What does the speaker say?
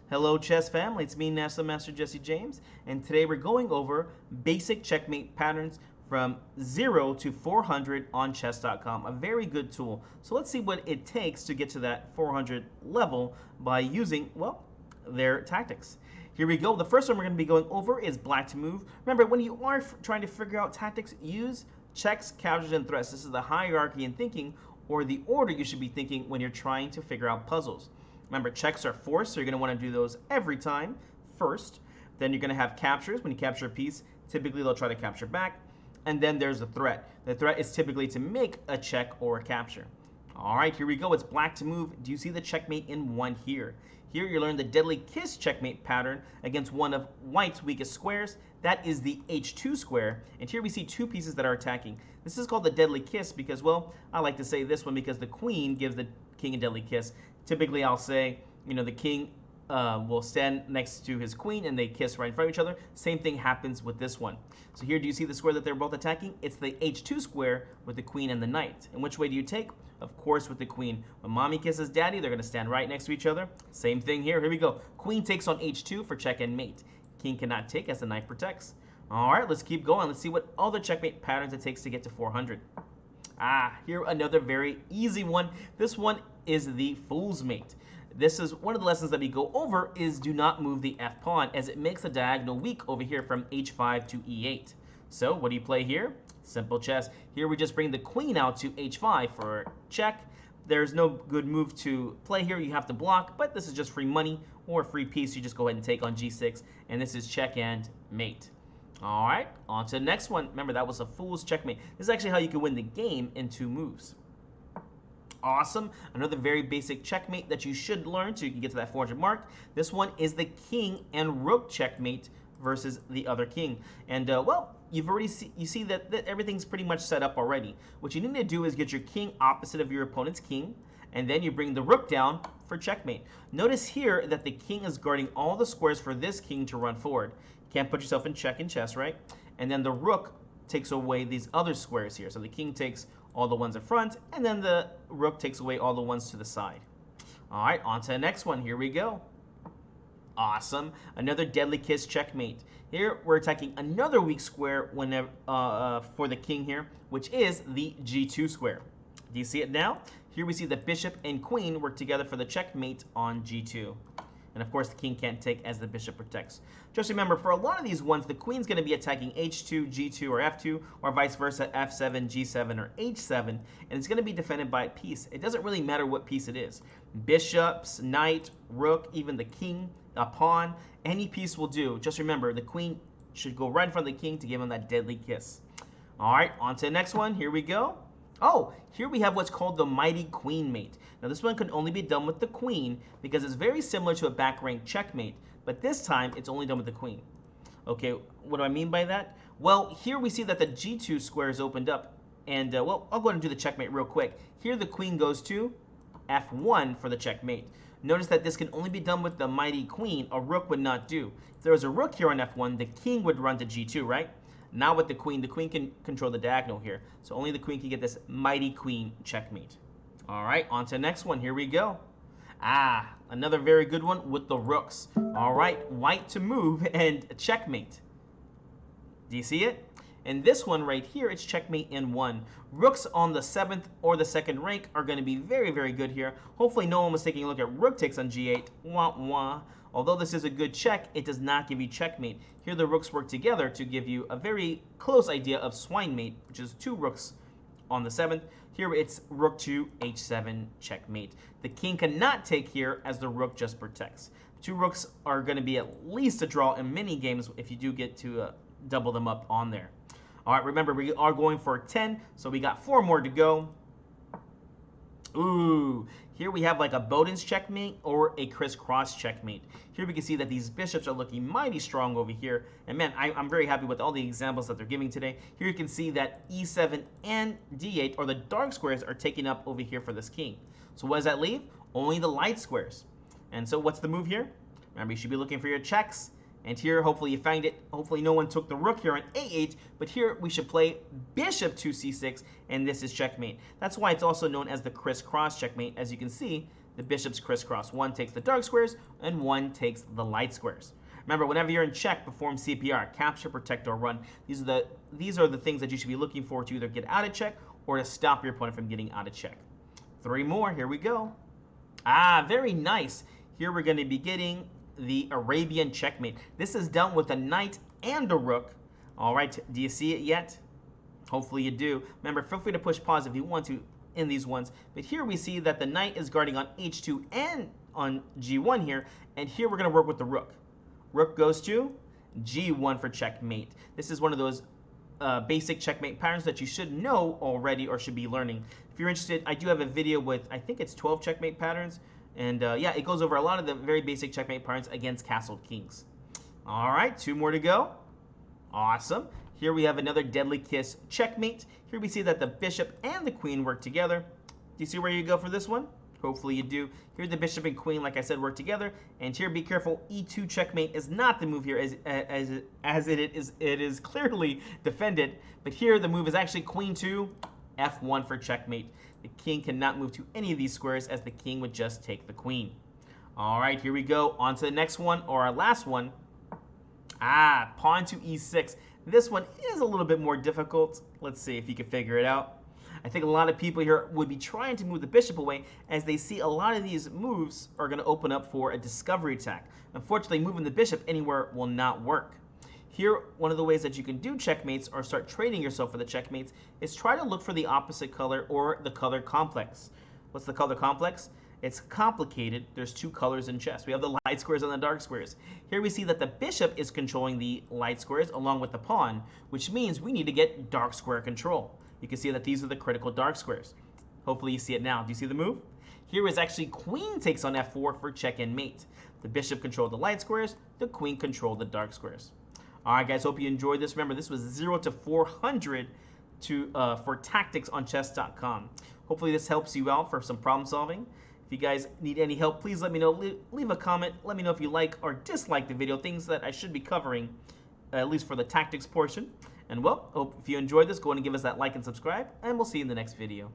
Hello chess family, it's me National Master Jesse James, and today we're going over basic checkmate patterns from 0 to 400 on chess.com, a very good tool. So let's see what it takes to get to that 400 level by using, well, their tactics. Here we go. The first one we're going to be going over is black to move. Remember, when you are trying to figure out tactics, use checks, captures, and threats. This is the hierarchy in thinking, or the order you should be thinking when you're trying to figure out puzzles. Remember, checks are forced, so you're going to want to do those every time first. Then you're going to have captures. When you capture a piece, typically they'll try to capture back. And then there's the threat. The threat is typically to make a check or a capture. All right, here we go. It's black to move. Do you see the checkmate in 1 here? Here you learn the deadly kiss checkmate pattern against one of white's weakest squares. That is the h2 square. And here we see 2 pieces that are attacking. This is called the deadly kiss because, well, I like to say this one because the queen gives the king a deadly kiss. Typically, I'll say, the king will stand next to his queen and they kiss right in front of each other. Same thing happens with this one. So here, do you see the square that they're both attacking? It's the h2 square with the queen and the knight. And which way do you take? Of course, with the queen. When mommy kisses daddy, they're going to stand right next to each other. Same thing here. Here we go. Queen takes on h2 for check and mate. King cannot take as the knight protects. All right, let's keep going. Let's see what other checkmate patterns it takes to get to 400. Here another very easy one. This one is the fool's mate. This is one of the lessons that we go over is do not move the f pawn as it makes the diagonal weak over here from h5 to e8. So what do you play here? Simple chess. Here we just bring the queen out to h5 for check. There's no good move to play here. You have to block, but this is just free money or free piece. You just go ahead and take on g6, and this is check and mate. All right, on to the next one. Remember, that was a fool's checkmate. This is actually how you can win the game in 2 moves. Awesome. Another very basic checkmate that you should learn so you can get to that 400 mark. This one is the king and rook checkmate versus the other king. And, well, you've already see that everything's pretty much set up already. What you need to do is get your king opposite of your opponent's king, and then you bring the rook down for checkmate. Notice here that the king is guarding all the squares for this king to run forward. Can't put yourself in check in chess, right? And then the rook takes away these other squares here. So the king takes all the ones in front, and then the rook takes away all the ones to the side. All right, on to the next one. Here we go. Awesome. Another deadly kiss checkmate. Here we're attacking another weak square whenever for the king here, which is the g2 square. Do you see it now? Here we see the bishop and queen work together for the checkmate on g2. And of course, the king can't take as the bishop protects. Just remember, for a lot of these ones, the queen's going to be attacking h2, g2, or f2, or vice versa, f7, g7, or h7, and it's going to be defended by a piece. It doesn't really matter what piece it is. Bishops, knight, rook, even the king, a pawn, any piece will do. Just remember, the queen should go right in front of the king to give him that deadly kiss. All right, on to the next one. Here we go. Oh, here we have what's called the mighty queen mate. Now this one can only be done with the queen because it's very similar to a back rank checkmate, but this time it's only done with the queen. Okay, what do I mean by that? Well, here we see that the g2 square is opened up, and well, I'll go ahead and do the checkmate real quick. Here the queen goes to f1 for the checkmate. Notice that this can only be done with the mighty queen. A rook would not do. If there was a rook here on f1, the king would run to g2, right? Now with the queen can control the diagonal here. So only the queen can get this mighty queen checkmate. All right, on to the next one. Here we go. Another very good one with the rooks. All right, white to move and checkmate. Do you see it? And this one right here, it's checkmate in 1. Rooks on the 7th or the 2nd rank are going to be very, very good here. Hopefully no one was taking a look at rook takes on g8. Wah, wah. Although this is a good check, it does not give you checkmate. Here the rooks work together to give you a very close idea of swinemate, which is 2 rooks on the 7th. Here it's rook to h7 checkmate. The king cannot take here as the rook just protects. 2 rooks are going to be at least a draw in many games if you do get to double them up on there. All right, remember, we are going for 10, so we got 4 more to go. Ooh, here we have like a Bowden's checkmate or a crisscross checkmate. Here we can see that these bishops are looking mighty strong over here. And man, I'm very happy with all the examples that they're giving today. Here you can see that e7 and d8, or the dark squares, are taken up over here for this king. So what does that leave? Only the light squares. And so what's the move here? Remember, you should be looking for your checks. And here, hopefully you find it. Hopefully no one took the rook here on a8, but here we should play bishop to c6, and this is checkmate. That's why it's also known as the crisscross checkmate. As you can see, the bishop's crisscross. One takes the dark squares, and one takes the light squares. Remember, whenever you're in check, perform CPR, capture, protect, or run. These are the things that you should be looking for to either get out of check or to stop your opponent from getting out of check. 3 more, here we go. Ah, very nice. Here we're going to be getting the Arabian Checkmate. This is done with a knight and a rook. All right, do you see it yet? Hopefully you do. Remember, feel free to push pause if you want to in these ones. But here we see that the knight is guarding on h2 and on g1 here. And here we're going to work with the rook. Rook goes to g1 for checkmate. This is one of those basic checkmate patterns that you should know already or should be learning. If you're interested, I do have a video with, I think it's 12 checkmate patterns. And yeah, it goes over a lot of the very basic checkmate patterns against castled kings. All right, 2 more to go. Awesome. Here we have another deadly kiss checkmate. Here we see that the bishop and the queen work together. Do you see where you go for this one? Hopefully you do. Here the bishop and queen, like I said, work together. And here, be careful, e2 checkmate is not the move here as it is clearly defended. But here the move is actually queen to f1 for checkmate. The king cannot move to any of these squares as the king would just take the queen. All right, here we go. On to the next one, or our last one. Ah, pawn to e6. This one is a little bit more difficult. Let's see if you can figure it out. I think a lot of people here would be trying to move the bishop away as they see a lot of these moves are going to open up for a discovery attack. Unfortunately, moving the bishop anywhere will not work. Here, one of the ways that you can do checkmates or start training yourself for the checkmates is try to look for the opposite color or the color complex. What's the color complex? It's complicated. There's 2 colors in chess. We have the light squares and the dark squares. Here we see that the bishop is controlling the light squares along with the pawn, which means we need to get dark square control. You can see that these are the critical dark squares. Hopefully you see it now. Do you see the move? Here is actually queen takes on f4 for check and mate. The bishop controlled the light squares. The queen controlled the dark squares. All right, guys, hope you enjoyed this. Remember, this was 0 to 400 for tactics on chess.com. Hopefully this helps you out for some problem solving. If you guys need any help, please let me know. Leave a comment. Let me know if you like or dislike the video, things that I should be covering, at least for the tactics portion. And well, hope if you enjoyed this, go ahead and give us that like and subscribe, and we'll see you in the next video.